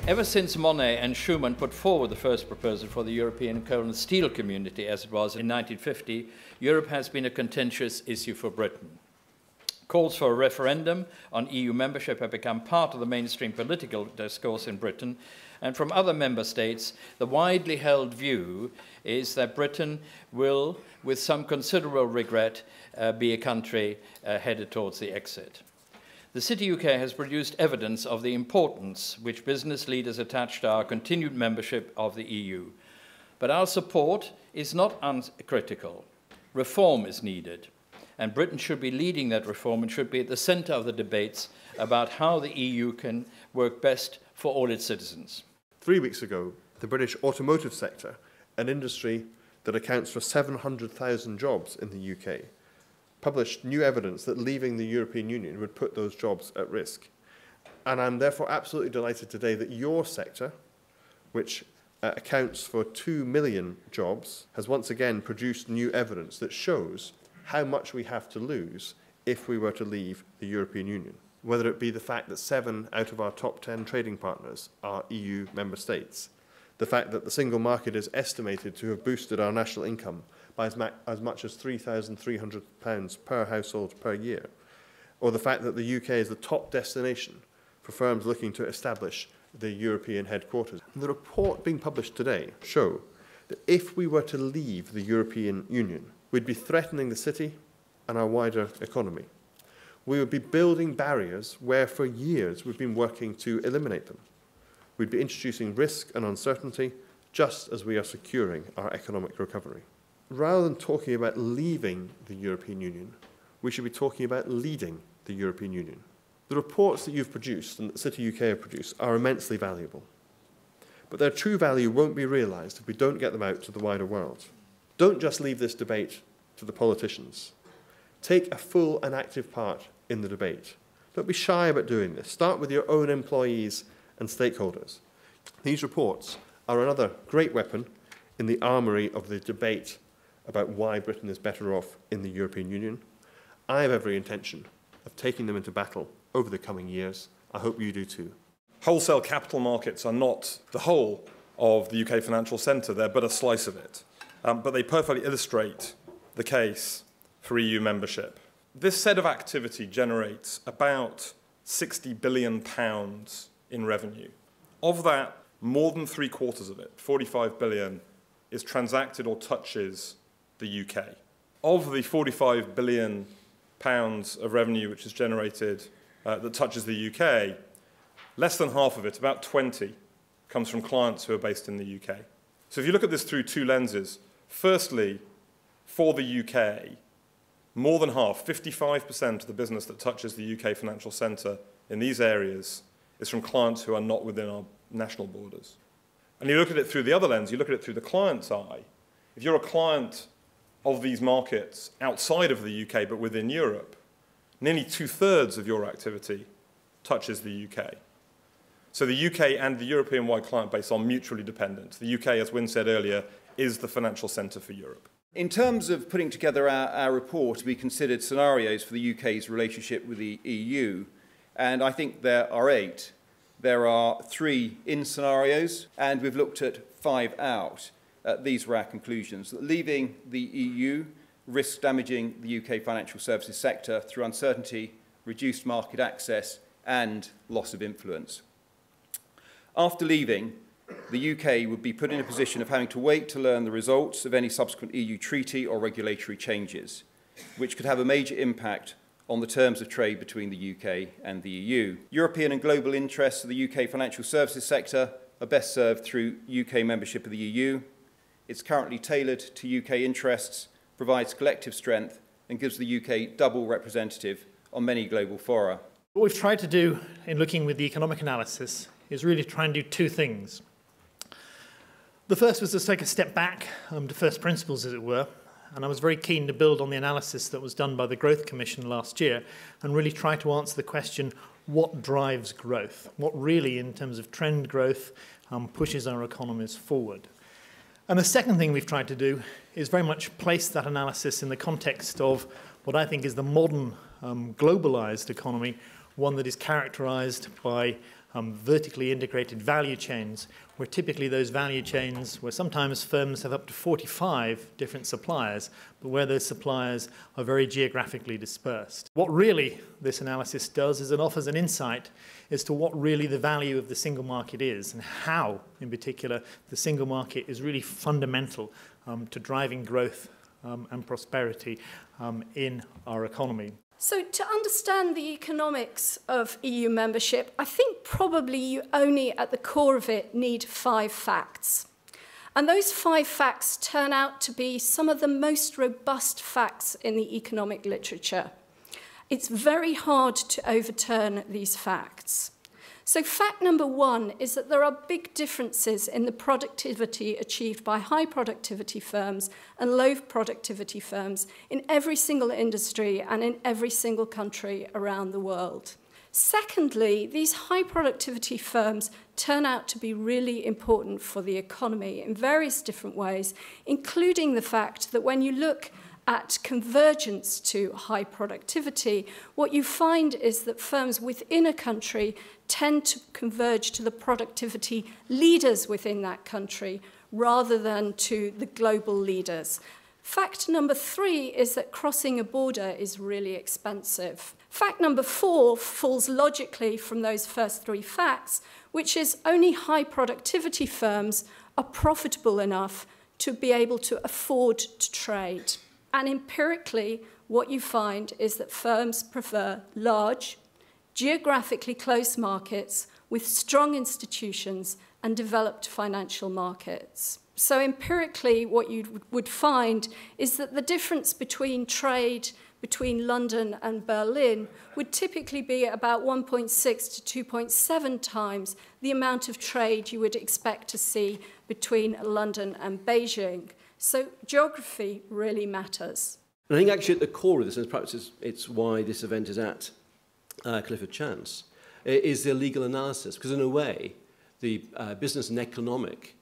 Ever since Monet and Schuman put forward the first proposal for the European coal and steel community, as it was in 1950, Europe has been a contentious issue for Britain. Calls for a referendum on EU membership have become part of the mainstream political discourse in Britain, and from other member states, the widely held view is that Britain will, with some considerable regret, be a country headed towards the exit. The TheCityUK has produced evidence of the importance which business leaders attach to our continued membership of the EU. But our support is not uncritical. Reform is needed, and Britain should be leading that reform and should be at the centre of the debates about how the EU can work best for all its citizens. 3 weeks ago, the British automotive sector, an industry that accounts for 700,000 jobs in the UK, published new evidence that leaving the European Union would put those jobs at risk. And I'm therefore absolutely delighted today that your sector, which accounts for 2 million jobs, has once again produced new evidence that shows how much we have to lose if we were to leave the European Union. Whether it be the fact that 7 out of our top 10 trading partners are EU member states, the fact that the single market is estimated to have boosted our national income by as much as £3,300 per household per year, or the fact that the UK is the top destination for firms looking to establish the European headquarters. The report being published today shows that if we were to leave the European Union, we'd be threatening the city and our wider economy. We would be building barriers where for years we've been working to eliminate them. We'd be introducing risk and uncertainty just as we are securing our economic recovery. Rather than talking about leaving the European Union, we should be talking about leading the European Union. The reports that you've produced and that TheCityUK have produced are immensely valuable. But their true value won't be realised if we don't get them out to the wider world. Don't just leave this debate to the politicians. Take a full and active part in the debate. Don't be shy about doing this. Start with your own employees and stakeholders. These reports are another great weapon in the armoury of the debate about why Britain is better off in the European Union. I have every intention of taking them into battle over the coming years. I hope you do too. Wholesale capital markets are not the whole of the UK financial centre, they're but a slice of it. But they perfectly illustrate the case for EU membership. This set of activity generates about £60 billion in revenue. Of that, more than 3/4 of it, £45 billion, is transacted or touches the UK. Of the £45 billion of revenue which is generated that touches the UK, less than half of it, about 20, comes from clients who are based in the UK. So if you look at this through two lenses, firstly, for the UK, more than half, 55% of the business that touches the UK financial centre in these areas is from clients who are not within our national borders. And you look at it through the other lens, you look at it through the client's eye. If you're a client of these markets outside of the UK but within Europe, nearly 2/3 of your activity touches the UK. So the UK and the European-wide client base are mutually dependent. The UK, as Wynne said earlier, is the financial centre for Europe. In terms of putting together our report, we considered scenarios for the UK's relationship with the EU, and I think there are 8. There are 3 in scenarios, and we've looked at 5 out. These were our conclusions. Leaving the EU risks damaging the UK financial services sector through uncertainty, reduced market access, and loss of influence. After leaving, the UK would be put in a position of having to wait to learn the results of any subsequent EU treaty or regulatory changes, which could have a major impact on the terms of trade between the UK and the EU. European and global interests of the UK financial services sector are best served through UK membership of the EU. It's currently tailored to UK interests, provides collective strength, and gives the UK double representative on many global fora. What we've tried to do in looking with the economic analysis is really try and do 2 things. The first was to take a step back to first principles, as it were, and I was very keen to build on the analysis that was done by the Growth Commission last year and really try to answer the question, what drives growth? What really, in terms of trend growth, pushes our economies forward? And the second thing we've tried to do is very much place that analysis in the context of what I think is the modern globalized economy, one that is characterized by vertically integrated value chains, where typically those value chains, where sometimes firms have up to 45 different suppliers, but where those suppliers are very geographically dispersed. What really this analysis does is it offers an insight as to what really the value of the single market is, and how, in particular, the single market is really fundamental to driving growth and prosperity in our economy. So to understand the economics of EU membership, I think probably you only, at the core of it, need 5 facts. And those 5 facts turn out to be some of the most robust facts in the economic literature. It's very hard to overturn these facts. So fact number 1 is that there are big differences in the productivity achieved by high productivity firms and low productivity firms in every single industry and in every single country around the world. Secondly, these high productivity firms turn out to be really important for the economy in various different ways, including the fact that when you look at convergence to high productivity, what you find is that firms within a country tend to converge to the productivity leaders within that country rather than to the global leaders. Fact number 3 is that crossing a border is really expensive. Fact number 4 falls logically from those first 3 facts, which is only high productivity firms are profitable enough to be able to afford to trade. And empirically, what you find is that firms prefer large, geographically close markets with strong institutions and developed financial markets. So empirically, what you would find is that the difference between trade between London and Berlin would typically be about 1.6 to 2.7 times the amount of trade you would expect to see between London and Beijing. So geography really matters. And I think actually at the core of this, and perhaps it's why this event is at Clifford Chance, is the legal analysis. Because in a way, the business and economic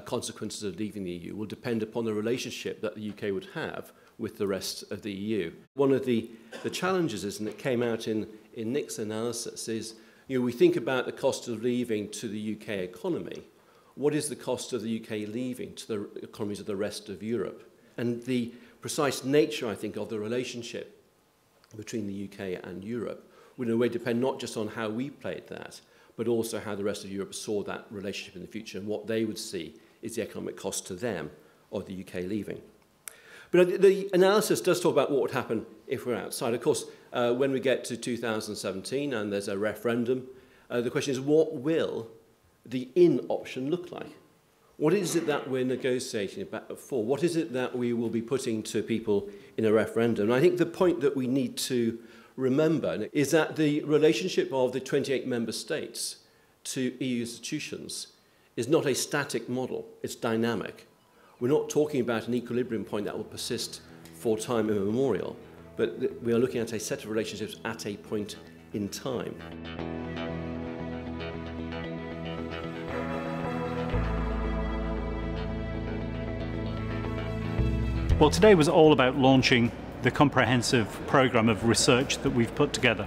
consequences of leaving the EU will depend upon the relationship that the UK would have with the rest of the EU. One of the challenges is, and it came out in Nick's analysis, is we think about the cost of leaving to the UK economy. What is the cost of the UK leaving to the economies of the rest of Europe? And the precise nature, I think, of the relationship between the UK and Europe would in a way depend not just on how we played that, but also how the rest of Europe saw that relationship in the future and what they would see is the economic cost to them of the UK leaving. But the analysis does talk about what would happen if we're outside. Of course, when we get to 2017 and there's a referendum, the question is, what will the in option look like? What is it that we're negotiating for? What is it that we will be putting to people in a referendum? And I think the point that we need to remember is that the relationship of the 28 member states to EU institutions is not a static model, it's dynamic. We're not talking about an equilibrium point that will persist for time immemorial, but we are looking at a set of relationships at a point in time. Well, today was all about launching the comprehensive programme of research that we've put together.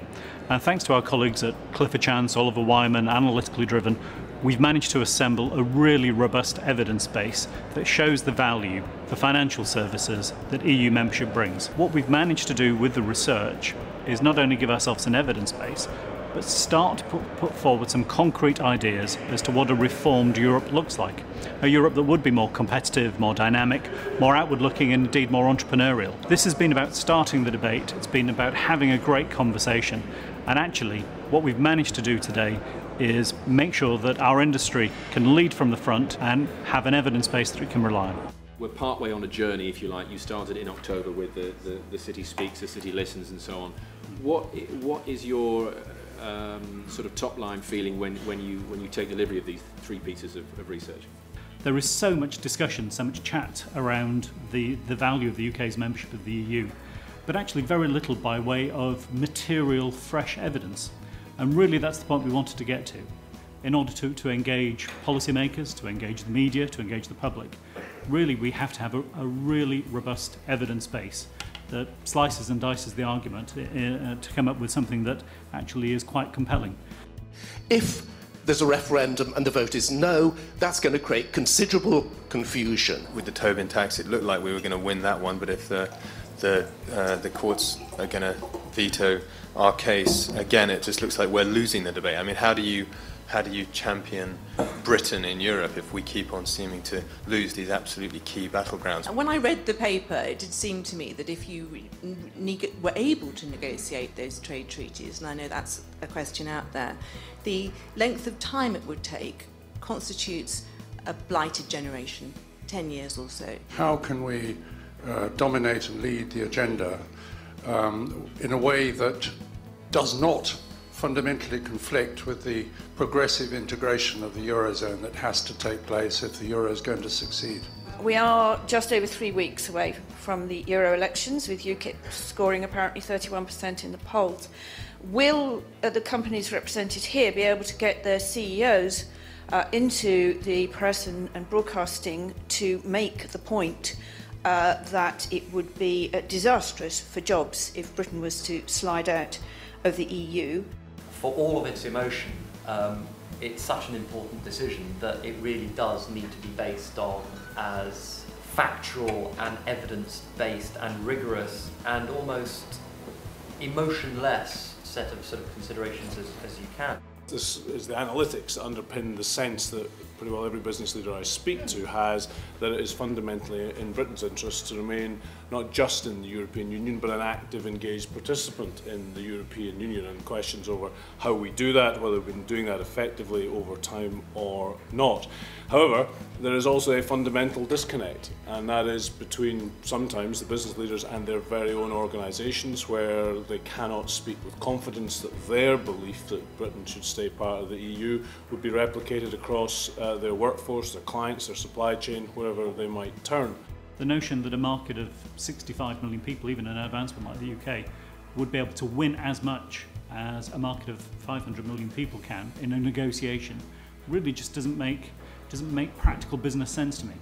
And thanks to our colleagues at Clifford Chance, Oliver Wyman, Analytically Driven, we've managed to assemble a really robust evidence base that shows the value for financial services that EU membership brings. What we've managed to do with the research is not only give ourselves an evidence base, but start to put forward some concrete ideas as to what a reformed Europe looks like. A Europe that would be more competitive, more dynamic, more outward-looking and indeed more entrepreneurial. This has been about starting the debate, it's been about having a great conversation, and actually what we've managed to do today is make sure that our industry can lead from the front and have an evidence base that we can rely on. We're partway on a journey, if you like. You started in October with the City Speaks, the City Listens and so on. What is your sort of top-line feeling when you take delivery of these 3 pieces of research? There is so much discussion, so much chat around the value of the UK's membership of the EU, but actually very little by way of material, fresh evidence. And really that's the point we wanted to get to. In order to engage policymakers, to engage the media, to engage the public, really we have to have a really robust evidence base that slices and dices the argument to come up with something that actually is quite compelling. If there's a referendum and the vote is no, that's going to create considerable confusion. With the Tobin tax, it looked like we were going to win that one, but if the courts are going to veto our case, again, it just looks like we're losing the debate. I mean, how do you champion Britain in Europe if we keep on seeming to lose these absolutely key battlegrounds? When I read the paper, it did seem to me that if you were able to negotiate those trade treaties, and I know that's a question out there, the length of time it would take constitutes a blighted generation, 10 years or so. How can we dominate and lead the agenda in a way that does not fundamentally conflict with the progressive integration of the Eurozone that has to take place if the Euro is going to succeed? We are just over 3 weeks away from the Euro elections, with UKIP scoring apparently 31% in the polls. Will the companies represented here be able to get their CEOs into the press and broadcasting to make the point that it would be disastrous for jobs if Britain was to slide out of the EU? For all of its emotion, it's such an important decision that it really does need to be based on as factual and evidence-based and rigorous and almost emotionless set of considerations as you can. This is the analytics that underpin the sense that pretty well every business leader I speak to has, that it is fundamentally in Britain's interest to remain not just in the European Union but an active, engaged participant in the European Union, and questions over how we do that, whether we've been doing that effectively over time or not. However, there is also a fundamental disconnect, and that is between sometimes the business leaders and their very own organisations, where they cannot speak with confidence that their belief that Britain should stay part of the EU would be replicated across their workforce, their clients, their supply chain, wherever they might turn. The notion that a market of 65 million people, even in an advanced one like the UK, would be able to win as much as a market of 500 million people can in a negotiation really just doesn't make practical business sense to me.